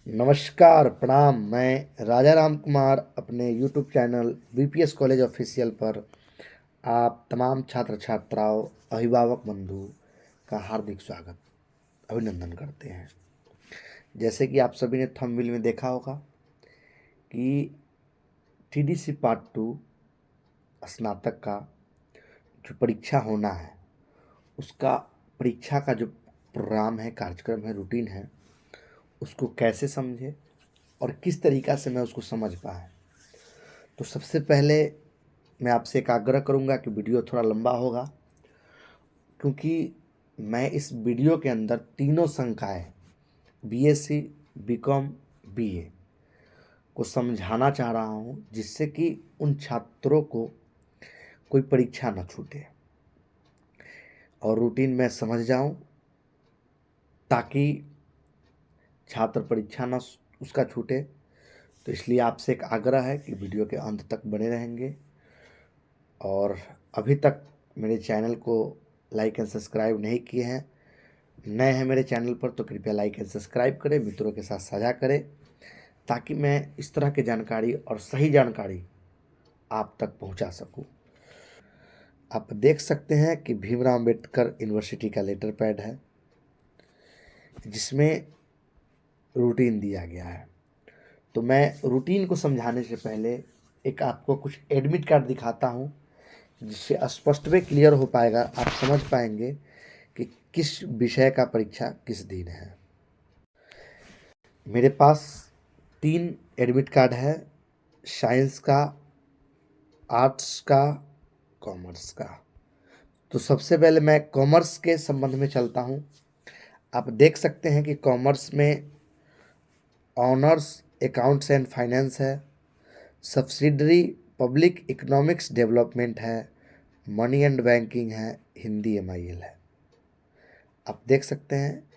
नमस्कार, प्रणाम। मैं राजा राम कुमार अपने YouTube channel BPS college official पर आप तमाम छात्र छात्राओं, अभिभावक बंधु का हार्दिक स्वागत, अभिनंदन करते हैं। जैसे कि आप सभी ने थंबनेल में देखा होगा कि टीडीसी पार्ट 2 स्नातक का जो परीक्षा होना है, उसका परीक्षा का जो प्रोग्राम है, कार्यक्रम है, रूटीन है, उसको कैसे समझे और किस तरीक़ा से मैं उसको समझ पाए। तो सबसे पहले मैं आपसे एक आग्रह करूंगा कि वीडियो थोड़ा लंबा होगा, क्योंकि मैं इस वीडियो के अंदर तीनों संकाय बीएससी, बीकॉम, बीए को समझाना चाह रहा हूं, जिससे कि उन छात्रों को कोई परीक्षा न छूटे और रूटीन में समझ जाऊं, ताकि छात्र परीक्षा न उसका छूटे। तो इसलिए आपसे एक आग्रह है कि वीडियो के अंत तक बने रहेंगे। और अभी तक मेरे चैनल को लाइक एंड सब्सक्राइब नहीं किए हैं, नए हैं मेरे चैनल पर, तो कृपया लाइक एंड सब्सक्राइब करें, मित्रों के साथ साझा करें, ताकि मैं इस तरह की जानकारी और सही जानकारी आप तक पहुंचा सकूं। आप देख सकते हैं कि भीमराव अंबेडकर यूनिवर्सिटी का लेटर पैड है, जिसमें रूटीन दिया गया है। तो मैं रूटीन को समझाने से पहले एक आपको कुछ एडमिट कार्ड दिखाता हूं, जिससे स्पष्ट वे क्लियर हो पाएगा, आप समझ पाएंगे कि किस विषय का परीक्षा किस दिन है। मेरे पास 3 एडमिट कार्ड है, साइंस का, आर्ट्स का, कॉमर्स का। तो सबसे पहले मैं कॉमर्स के संबंध में चलता हूं। आप देख सकते हैं कि कॉमर्स में ऑनर्स अकाउंट्स एंड फाइनेंस है, सब्सिडरी पब्लिक इकोनॉमिक्स डेवलपमेंट है, मनी एंड बैंकिंग है, हिंदी एमआईएल है। आप देख सकते हैं।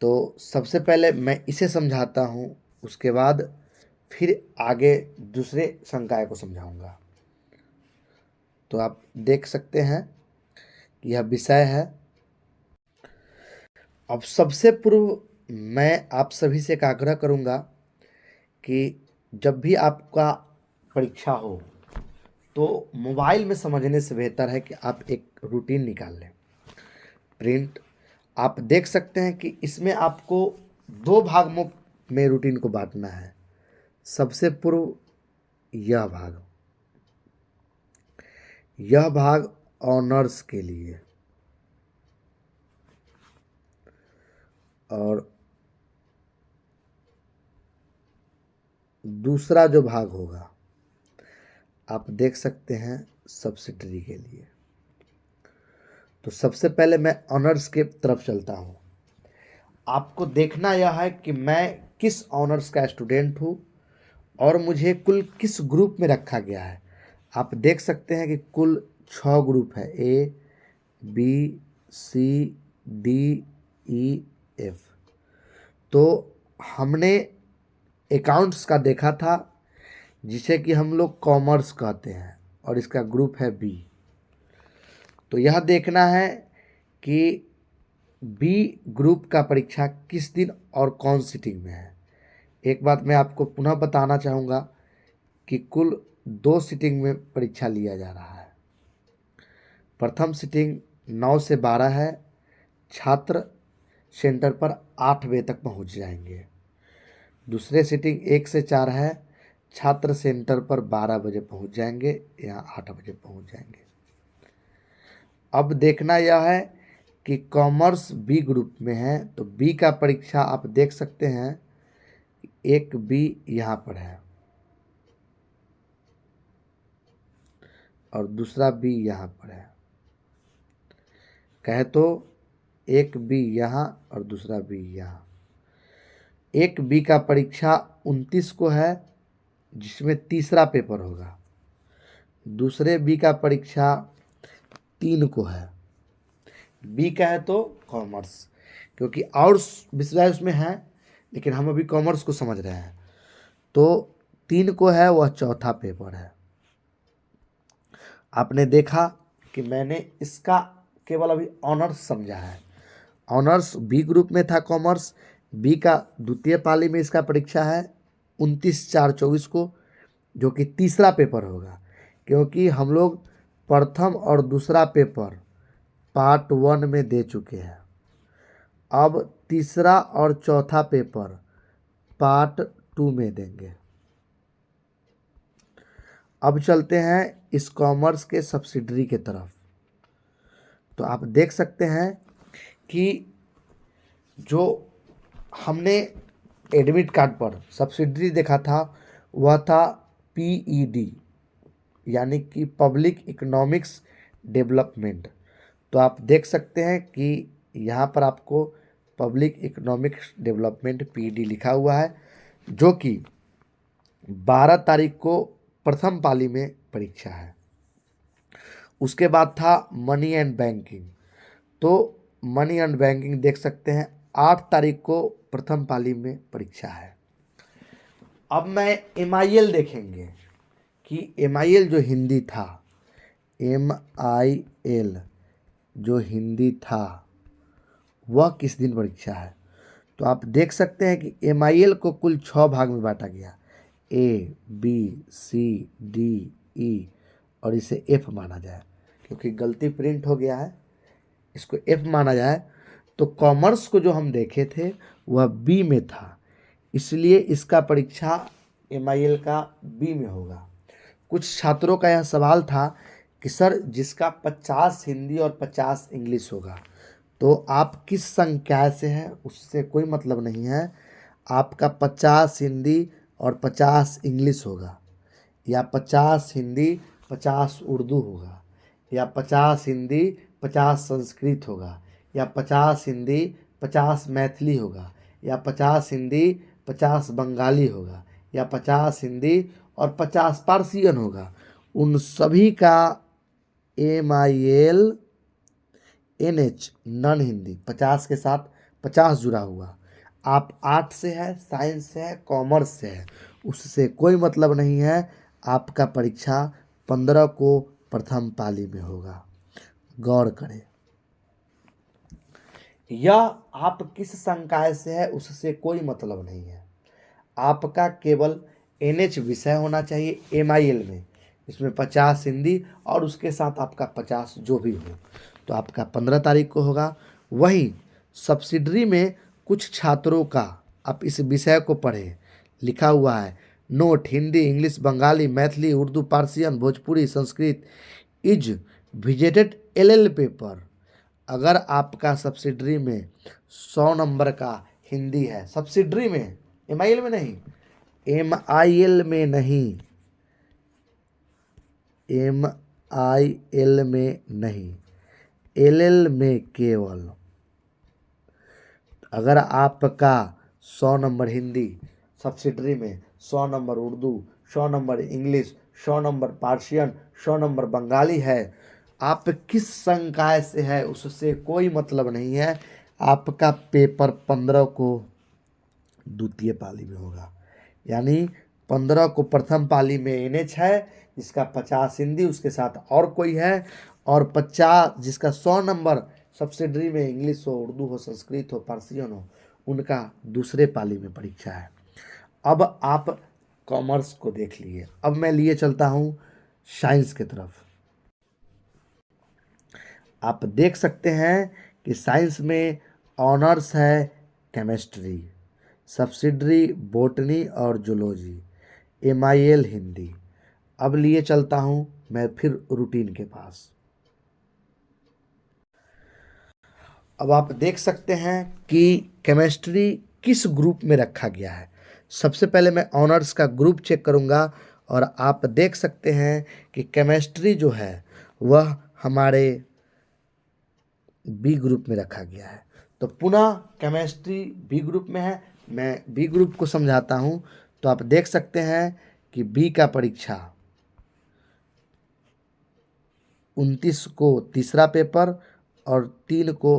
तो सबसे पहले मैं इसे समझाता हूँ, उसके बाद फिर आगे दूसरे संकाय को समझाऊंगा। तो आप देख सकते हैं कि यह विषय है। अब सबसे पूर्व मैं आप सभी से एक आग्रह करूंगा कि जब भी आपका परीक्षा हो, तो मोबाइल में समझने से बेहतर है कि आप एक रूटीन निकाल लें, प्रिंट। आप देख सकते हैं कि इसमें आपको 2 भागों में रूटीन को बांटना है। सबसे पूर्व यह भाग ऑनर्स के लिए, और दूसरा जो भाग होगा आप देख सकते हैं सब्सिडरी के लिए। तो सबसे पहले मैं ऑनर्स के तरफ चलता हूं। आपको देखना यह है कि मैं किस ऑनर्स का स्टूडेंट हूं और मुझे कुल किस ग्रुप में रखा गया है। आप देख सकते हैं कि कुल 6 ग्रुप है, ए, बी, सी, डी, ई, एफ। तो हमने अकाउंट्स का देखा था, जिसे कि हम लोग कॉमर्स कहते हैं, और इसका ग्रुप है बी। तो यह देखना है कि बी ग्रुप का परीक्षा किस दिन और कौन सीटिंग में है। एक बात मैं आपको पुनः बताना चाहूँगा कि कुल 2 सीटिंग में परीक्षा लिया जा रहा है। प्रथम सीटिंग 9 से 12 है, छात्र सेंटर पर 8 बजे तक पहुंच जाएंगे। दूसरे सीटिंग 1 से 4 है, छात्र सेंटर पर 12 बजे पहुंच जाएंगे, यहाँ 8 बजे पहुंच जाएंगे। अब देखना यह है कि कॉमर्स बी ग्रुप में है, तो बी का परीक्षा आप देख सकते हैं, एक बी यहाँ पर है और दूसरा बी यहाँ पर है। कहे तो एक बी यहाँ और दूसरा बी यहाँ। एक बी का परीक्षा 29 को है, जिसमें तीसरा पेपर होगा। दूसरे बी का परीक्षा 3 को है। बी का है तो कॉमर्स, क्योंकि और विषय उसमें है, लेकिन हम अभी कॉमर्स को समझ रहे हैं। तो 3 को है, वह चौथा पेपर है। आपने देखा कि मैंने इसका केवल अभी ऑनर्स समझा है। ऑनर्स बी ग्रुप में था कॉमर्स, बी का द्वितीय पाली में इसका परीक्षा है 29/4/24 को, जो कि तीसरा पेपर होगा, क्योंकि हम लोग प्रथम और दूसरा पेपर पार्ट 1 में दे चुके हैं। अब तीसरा और चौथा पेपर पार्ट 2 में देंगे। अब चलते हैं इस कॉमर्स के सब्सिडरी के तरफ। तो आप देख सकते हैं कि जो हमने एडमिट कार्ड पर सब्सिडरी देखा था वह था पीईडी, यानी कि पब्लिक इकोनॉमिक्स डेवलपमेंट। तो आप देख सकते हैं कि यहाँ पर आपको पब्लिक इकोनॉमिक्स डेवलपमेंट पीईडी लिखा हुआ है, जो कि 12 तारीख को प्रथम पाली में परीक्षा है। उसके बाद था मनी एंड बैंकिंग। तो मनी एंड बैंकिंग देख सकते हैं 8 तारीख को प्रथम पाली में परीक्षा है। अब मैं एमआईएल देखेंगे कि एमआईएल जो हिंदी था, एमआईएल जो हिंदी था वह किस दिन परीक्षा है। तो आप देख सकते हैं कि एमआईएल को कुल 6 भाग में बांटा गया, A B C D E, और इसे एफ माना जाए, क्योंकि गलती प्रिंट हो गया है, इसको एफ माना जाए। तो कॉमर्स को जो हम देखे थे वह बी में था, इसलिए इसका परीक्षा एमआईएल का बी में होगा। कुछ छात्रों का यह सवाल था कि सर जिसका 50 हिंदी और 50 इंग्लिश होगा, तो आप किस संकाय से हैं उससे कोई मतलब नहीं है। आपका 50 हिंदी और 50 इंग्लिश होगा, या 50 हिंदी 50 उर्दू होगा, या 50 हिंदी 50 संस्कृत होगा, या 50 हिंदी 50 मैथिली होगा, या 50 हिंदी 50 बंगाली होगा, या 50 हिंदी और 50 पारसियन होगा। उन सभी का एमआईएल एनएच नॉन हिंदी 50 के साथ 50 जुड़ा हुआ। आप आर्ट से है, साइंस से है, कॉमर्स से है, उससे कोई मतलब नहीं है। आपका परीक्षा 15 को प्रथम पाली में होगा, गौर करें। या आप किस संकाय से है उससे कोई मतलब नहीं है। आपका केवल एनएच विषय होना चाहिए एमआईएल में, इसमें 50 हिंदी और उसके साथ आपका 50 जो भी हो, तो आपका 15 तारीख को होगा। वहीं सब्सिडरी में कुछ छात्रों का, आप इस विषय को पढ़ें, लिखा हुआ है note Hindi English Bengali Maithili Urdu Persian Bhojpuri Sanskrit is विजेटेड एलएल पेपर। अगर आपका सब्सिडरी में 100 नंबर का हिंदी है, सब्सिडरी में, एमआईएल में नहीं, एमआईएल में नहीं, एमआईएल में नहीं, एलएल में केवल। अगर आपका 100 नंबर हिंदी सब्सिडरी में, 100 number Urdu, 100 number English, 100 number Persian, 100 number Bengali है, आप किस संकाय से है उससे कोई मतलब नहीं है। आपका पेपर 15 को द्वितीय पाली में होगा, यानी 15 को प्रथम पाली में एनएच है जिसका 50 हिंदी, उसके साथ और कोई है, और 50 जिसका 100 नंबर सब्सिडरी में इंग्लिश हो उर्दू हो संस्कृत हो पारसियन हो, उनका दूसरे पाली में परीक्षा है। अब आप कॉमर्स को देख लिए। अब मैं लिए चलता हूँ साइंस की तरफ। आप देख सकते हैं कि साइंस में ऑनर्स है केमिस्ट्री, सब्सिडरी बॉटनी और जूलॉजी, एमआईएल हिंदी। अब लिए चलता हूँ मैं फिर रूटीन के पास। अब आप देख सकते हैं कि केमिस्ट्री किस ग्रुप में रखा गया है। सबसे पहले मैं ऑनर्स का ग्रुप चेक करूंगा, और आप देख सकते हैं कि केमिस्ट्री जो है वह हमारे बी ग्रुप में रखा गया है। तो पुनः केमिस्ट्री बी ग्रुप में है। मैं बी ग्रुप को समझाता हूं। तो आप देख सकते हैं कि बी का परीक्षा 29 को तीसरा पेपर और 3 को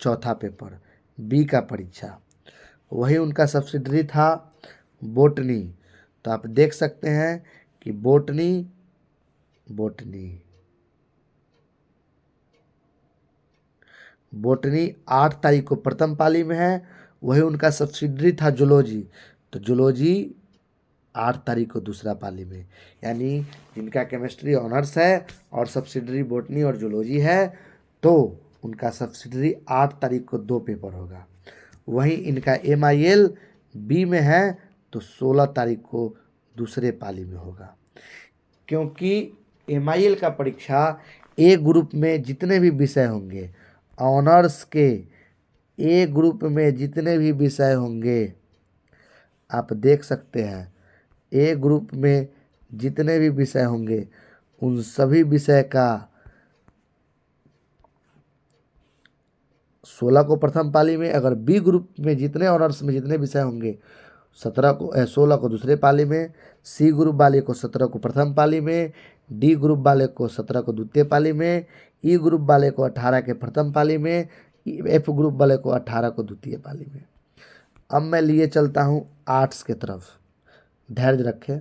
चौथा पेपर, बी का परीक्षा। वही उनका सब्सिडरी था बॉटनी। तो आप देख सकते हैं कि बॉटनी बॉटनी बॉटनी 8 तारीख को प्रथम पाली में है, वही उनका सब्सिडरी था जूलॉजी, तो जूलॉजी 8 तारीख को दूसरा पाली में। यानी जिनका केमिस्ट्री ऑनर्स है और सब्सिडरी बॉटनी और जूलॉजी है, तो उनका सब्सिडरी 8 तारीख को 2 पेपर होगा। वहीं इनका MIL बी में है तो 16 तारीख को दूसरे पाली में होगा। क्योंकि MIL का परीक्षा ए ग्रुप में जितने भी विषय होंगे, ऑनर्स के ए ग्रुप में जितने भी विषय होंगे, आप देख सकते हैं ए ग्रुप में जितने भी विषय होंगे उन सभी विषय का 16 को प्रथम पाली में, अगर बी ग्रुप में जितने ऑनर्स में जितने विषय होंगे 16 को दूसरे पाली में, सी ग्रुप वाले को 17 को प्रथम पाली में, डी ग्रुप वाले को 17 को द्वितीय पाली में, ई ग्रुप वाले को 18 के प्रथम पाली में, एफ ग्रुप वाले को 18 को द्वितीय पाली में। अब मैं लिए चलता हूँ आर्ट्स के तरफ, धैर्य रखें।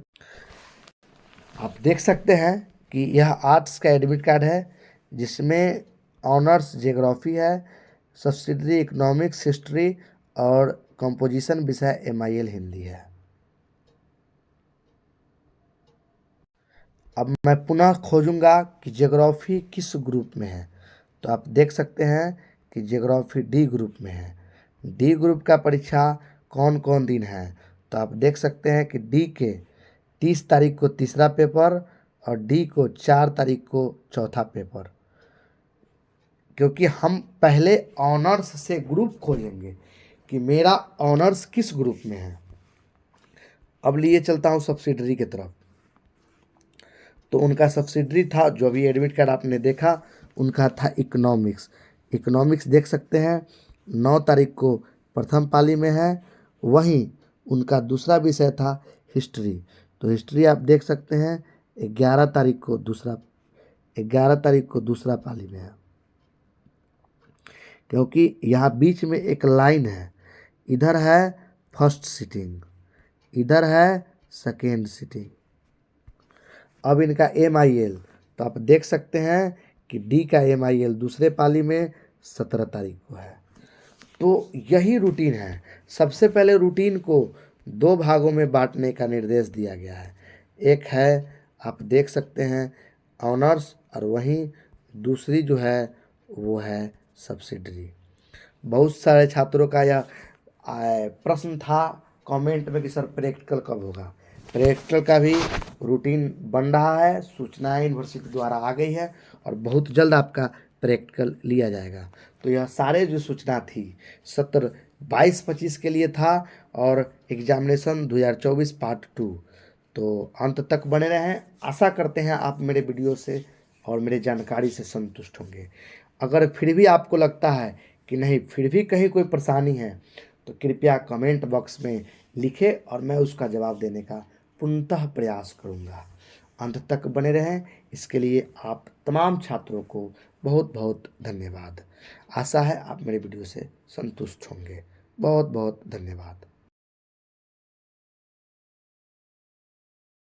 आप देख सकते हैं कि यह आर्ट्स का एडमिट कार्ड है, जिसमें ऑनर्स ज्योग्राफी है, सब्सिडरी इकोनॉमिक्स हिस्ट्री और कंपोजिशन विषय MIL हिंदी है। अब मैं पुनः खोजूंगा कि ज्योग्राफी किस ग्रुप में है, तो आप देख सकते हैं कि ज्योग्राफी डी ग्रुप में है। डी ग्रुप का परीक्षा कौन कौन दिन है, तो आप देख सकते हैं कि डी के 30 तारीख को तीसरा पेपर और डी को 4 तारीख को चौथा पेपर। क्योंकि हम पहले ऑनर्स से ग्रुप खोजेंगे कि मेरा ऑनर्स किस ग्रुप में है। अब लिए चलता हूँ सब्सिडरी की तरफ, तो उनका सब्सिडरी था, जो अभी एडमिट कार्ड आपने देखा, उनका था इकोनॉमिक्स। इकोनॉमिक्स देख सकते हैं 9 तारीख को प्रथम पाली में है। वहीं उनका दूसरा विषय था हिस्ट्री, तो हिस्ट्री आप देख सकते हैं 11 तारीख को दूसरा पाली में है। क्योंकि यहाँ बीच में एक लाइन है, इधर है फर्स्ट सिटिंग, इधर है सेकेंड सिटिंग। अब इनका MIL, तो आप देख सकते हैं कि डी का MIL दूसरे पाली में 17 तारीख को है। तो यही रूटीन है। सबसे पहले रूटीन को 2 भागों में बांटने का निर्देश दिया गया है। एक है, आप देख सकते हैं ऑनर्स, और वहीं दूसरी जो है वो है सब्सिडरी। बहुत सारे छात्रों का यह प्रश्न था कमेंट में कि सर प्रैक्टिकल कब होगा। प्रैक्टिकल का भी रूटीन बन रहा है, सूचनाएं यूनिवर्सिटी द्वारा आ गई है और बहुत जल्द आपका प्रैक्टिकल लिया जाएगा। तो यह सारे जो सूचना थी सत्र 22-25 के लिए था और एग्जामिनेशन 2024 पार्ट 2। तो अंत तक बने रहें। आशा करते हैं आप मेरे वीडियो से और मेरे जानकारी से संतुष्ट होंगे। अगर फिर भी आपको लगता है कि नहीं, फिर भी कहीं कोई परेशानी है, तो कृपया कमेंट बॉक्स में लिखें और मैं उसका जवाब देने का पूर्णतः प्रयास करूंगा। अंत तक बने रहें, इसके लिए आप तमाम छात्रों को बहुत बहुत धन्यवाद। आशा है आप मेरे वीडियो से संतुष्ट होंगे। बहुत बहुत धन्यवाद।